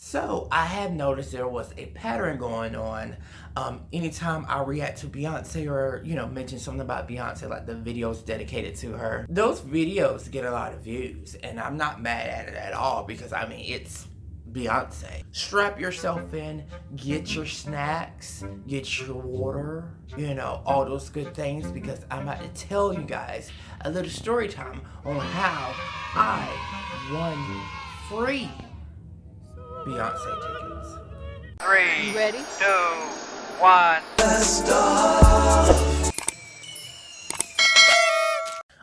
So I have noticed there was a pattern going on. Anytime I react to Beyonce or, mention something about Beyonce, like the videos dedicated to her, those videos get a lot of views. And I'm not mad at it at all because, it's Beyonce. Strap yourself in, get your snacks, get your water, all those good things, because I'm about to tell you guys a little story time on how I won free Beyonce tickets. 3, You ready? 2, 1. Let's go!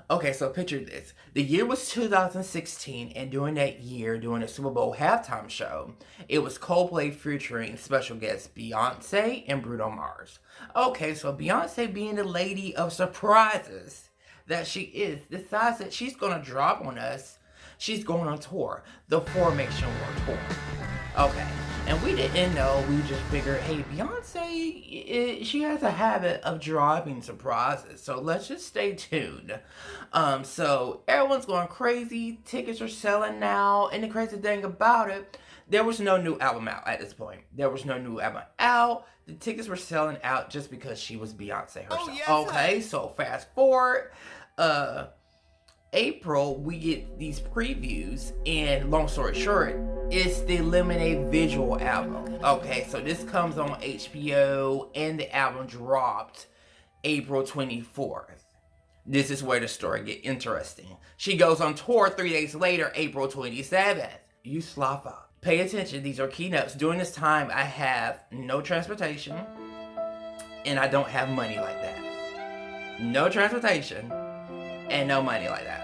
Okay, so picture this. The year was 2016, and during that year, during the Super Bowl halftime show, it was Coldplay featuring special guests Beyonce and Bruno Mars. Okay, so Beyonce, being the lady of surprises that she is, decides that she's gonna drop on us. She's going on tour, the Formation World Tour. Okay, and we didn't know. We just figured, hey, Beyonce, she has a habit of dropping surprises, so let's just stay tuned. So everyone's going crazy. Tickets are selling now, and the crazy thing about it, there was no new album out at this point. There was no new album out. The tickets were selling out just because she was Beyonce herself. Oh, yes, okay, so fast forward. April, we get these previews, and long story short, it's the Lemonade visual album. Okay, so this comes on HBO, and the album dropped April 24th. This is where the story get interesting. She goes on tour 3 days later, April 27th. You slough up. Pay attention, these are keynotes. During this time, I have no transportation, and I don't have money like that. No transportation, and no money like that.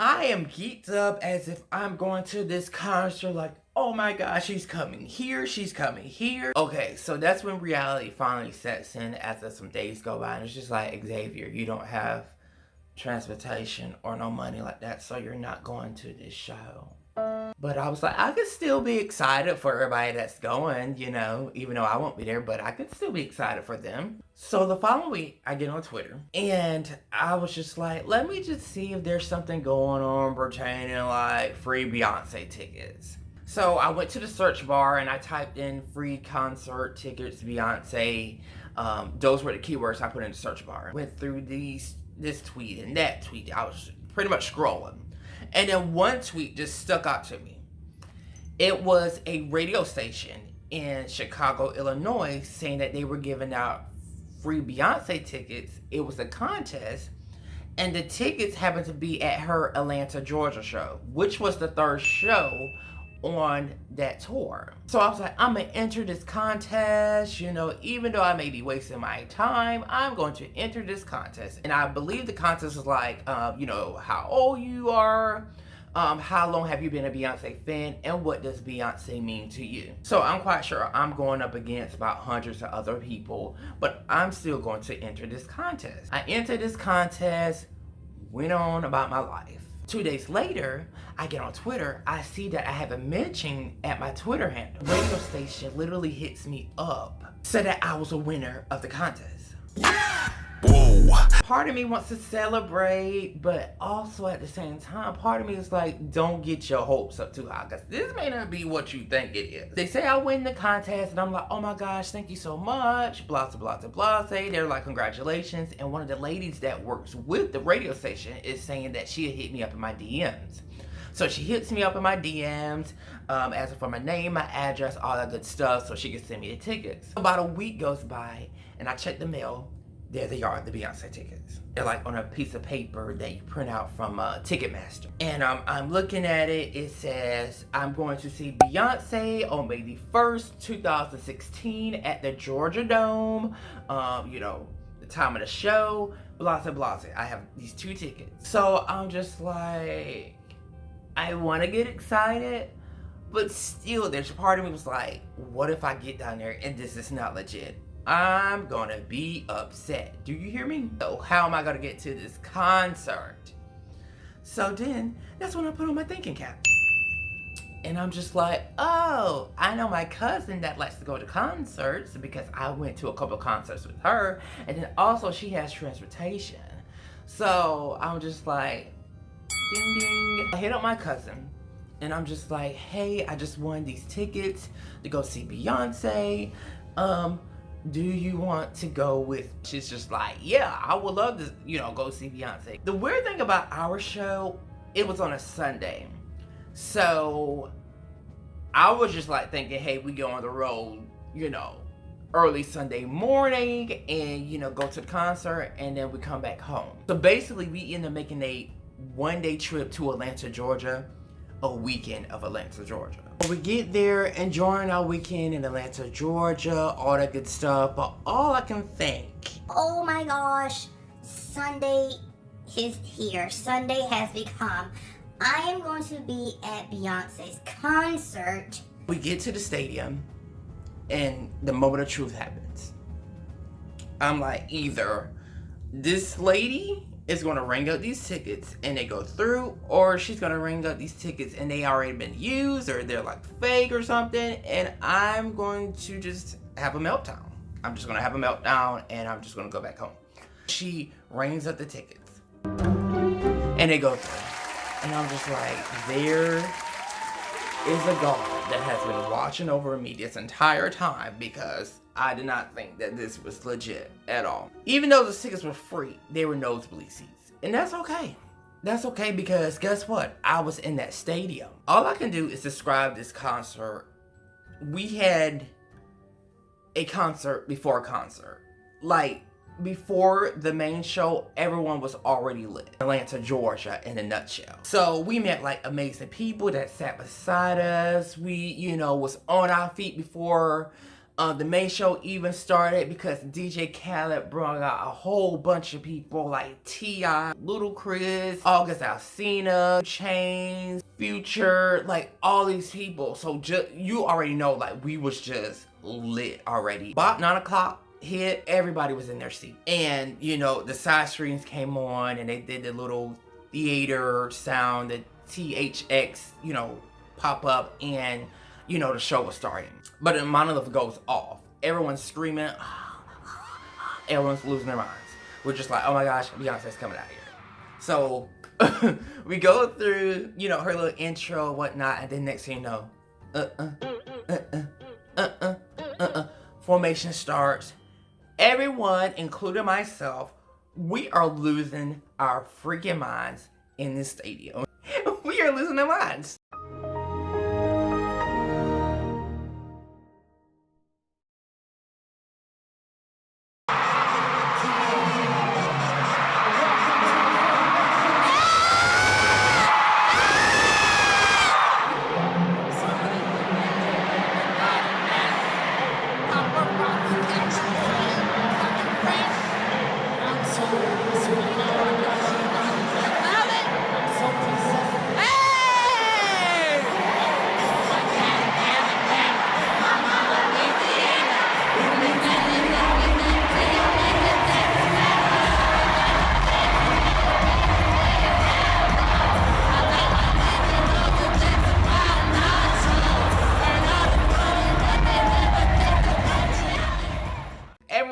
I am geeked up as if I'm going to this concert, like, oh my gosh, she's coming here, she's coming here. Okay, so that's when reality finally sets in after some days go by, and it's just like, Xavier, you don't have transportation or no money like that, so you're not going to this show. But I was like, I could still be excited for everybody that's going, even though I won't be there, but I could still be excited for them. So the following week, I get on Twitter, and I was just like, let me just see if there's something going on pertaining like free Beyonce tickets. So I went to the search bar and I typed in free concert tickets, Beyonce. Those were the keywords I put in the search bar. Went through this tweet and that tweet. I was pretty much scrolling. And then one tweet just stuck out to me. It was a radio station in Chicago, Illinois, saying that they were giving out free Beyonce tickets. It was a contest, and the tickets happened to be at her Atlanta, Georgia show, which was the third show on that tour. So I was like, I'm gonna enter this contest, even though I may be wasting my time, I'm going to enter this contest. And I believe the contest was like, how old you are, how long have you been a Beyonce fan, and what does Beyonce mean to you? So I'm quite sure I'm going up against about hundreds of other people, but I'm still going to enter this contest. I entered this contest, went on about my life. 2 days later, I get on Twitter, I see that I have a mention at my Twitter handle. The radio station literally hits me up, said that I was a winner of the contest. Yeah! Whoa. Part of me wants to celebrate, but also at the same time, part of me is like, don't get your hopes up too high, because this may not be what you think it is. They say I win the contest, and I'm like, oh my gosh, thank you so much, blah, blah, blah, blah. They're like, congratulations. And one of the ladies that works with the radio station is saying that she had hit me up in my DMs. So she hits me up in my DMs, asking for my name, my address, all that good stuff, so she can send me the tickets. About a week goes by, and I check the mail. There they are, the Beyonce tickets. They're like on a piece of paper that you print out from Ticketmaster. And I'm looking at it. It says, I'm going to see Beyonce on May the 1st, 2016 at the Georgia Dome. The time of the show, blah, blah, blah. I have these 2 tickets. So I'm just like, I want to get excited, but still there's a part of me was like, what if I get down there and this is not legit? I'm gonna be upset. Do you hear me? So how am I gonna get to this concert? So then, that's when I put on my thinking cap. And I'm just like, oh, I know my cousin that likes to go to concerts because I went to a couple of concerts with her. And then also she has transportation. So I'm just like, ding ding. I hit up my cousin And I'm just like, hey, I just won these tickets to go see Beyonce. Do you want to go with? She's just like, yeah, I would love to, go see Beyonce. The weird thing about our show, it was on a Sunday. So I was just like thinking, hey, we go on the road, early Sunday morning and, go to the concert and then we come back home. So basically we end up making a one-day trip to Atlanta, Georgia, a weekend of Atlanta, Georgia. We get there, enjoying our weekend in Atlanta, Georgia, all that good stuff, but all I can think, oh my gosh, Sunday is here. Sunday has become. I am going to be at Beyonce's concert. we get to the stadium and the moment of truth happens. I'm like, either this lady is going to ring up these tickets and they go through, or she's going to ring up these tickets and they already been used, or they're like fake or something, and I'm going to just have a meltdown. I'm just going to have a meltdown and I'm just going to go back home. She rings up the tickets and they go through, and I'm just like, there is a God that has been watching over me this entire time, because I did not think that this was legit at all. Even though the tickets were free, they were nosebleed seats. And that's okay. That's okay, because guess what? I was in that stadium. All I can do is describe this concert. We had a concert before a concert. Like, before the main show, everyone was already lit. Atlanta, Georgia, in a nutshell. So we met like amazing people that sat beside us. We, was on our feet before the main show even started, because DJ Khaled brought out a whole bunch of people like T.I., Ludacris, August Alsina, Chains, Future, like all these people. So you already know, like, we was just lit already. About 9 o'clock hit, everybody was in their seat. And, the side screens came on and they did the little theater sound, the THX, pop up, and, the show was starting. But the monolith goes off. Everyone's screaming. Everyone's losing their minds. We're just like, oh my gosh, Beyonce's coming out here. So we go through, her little intro, whatnot, and then next thing you know, formation starts. Everyone, including myself, we are losing our freaking minds in this stadium. We are losing our minds.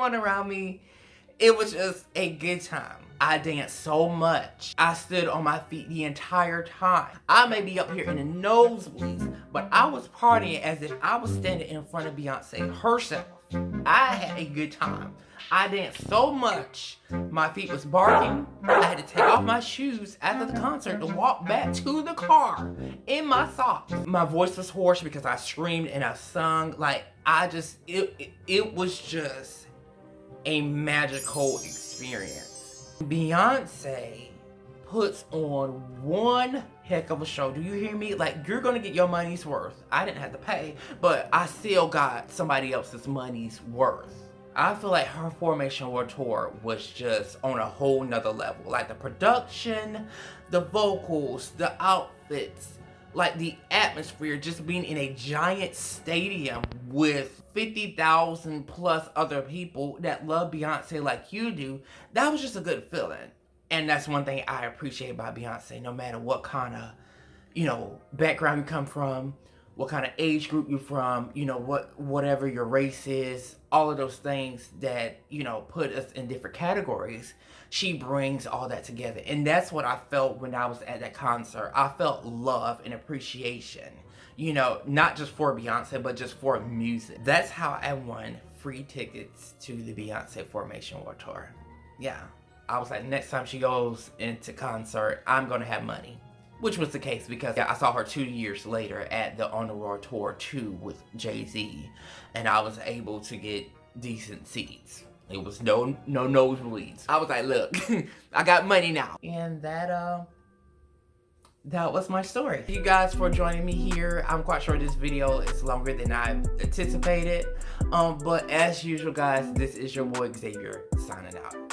Around me, it was just a good time. I danced so much. I stood on my feet the entire time. I may be up here in the nosebleeds, but I was partying as if I was standing in front of Beyonce herself. I had a good time. I danced so much, my feet was barking. I had to take off my shoes after the concert to walk back to the car in my socks. My voice was hoarse because I screamed and I sung. Like, it was just a magical experience. Beyonce puts on one heck of a show. Do you hear me? Like, you're gonna get your money's worth. I didn't have to pay, but I still got somebody else's money's worth. I feel like her Formation World Tour was just on a whole nother level. Like, the production, the vocals, the outfits, like the atmosphere, just being in a giant stadium with 50,000 plus other people that love Beyonce like you do. That was just a good feeling. And that's one thing I appreciate about Beyonce, no matter what kind of, background you come from, what kind of age group you're from, you know, whatever your race is, all of those things that, you know, put us in different categories. She brings all that together. And that's what I felt when I was at that concert. I felt love and appreciation, you know, not just for Beyonce, but just for music. That's how I won free tickets to the Beyonce Formation World Tour. Yeah. I was like, next time she goes into concert, I'm going to have money. Which was the case because I saw her 2 years later at the On the World Tour 2 with Jay-Z. And I was able to get decent seats. It was no nosebleeds. I was like, look, I got money now. And that was my story. Thank you guys for joining me here. I'm quite sure this video is longer than I anticipated. But as usual, guys, this is your boy Xavier signing out.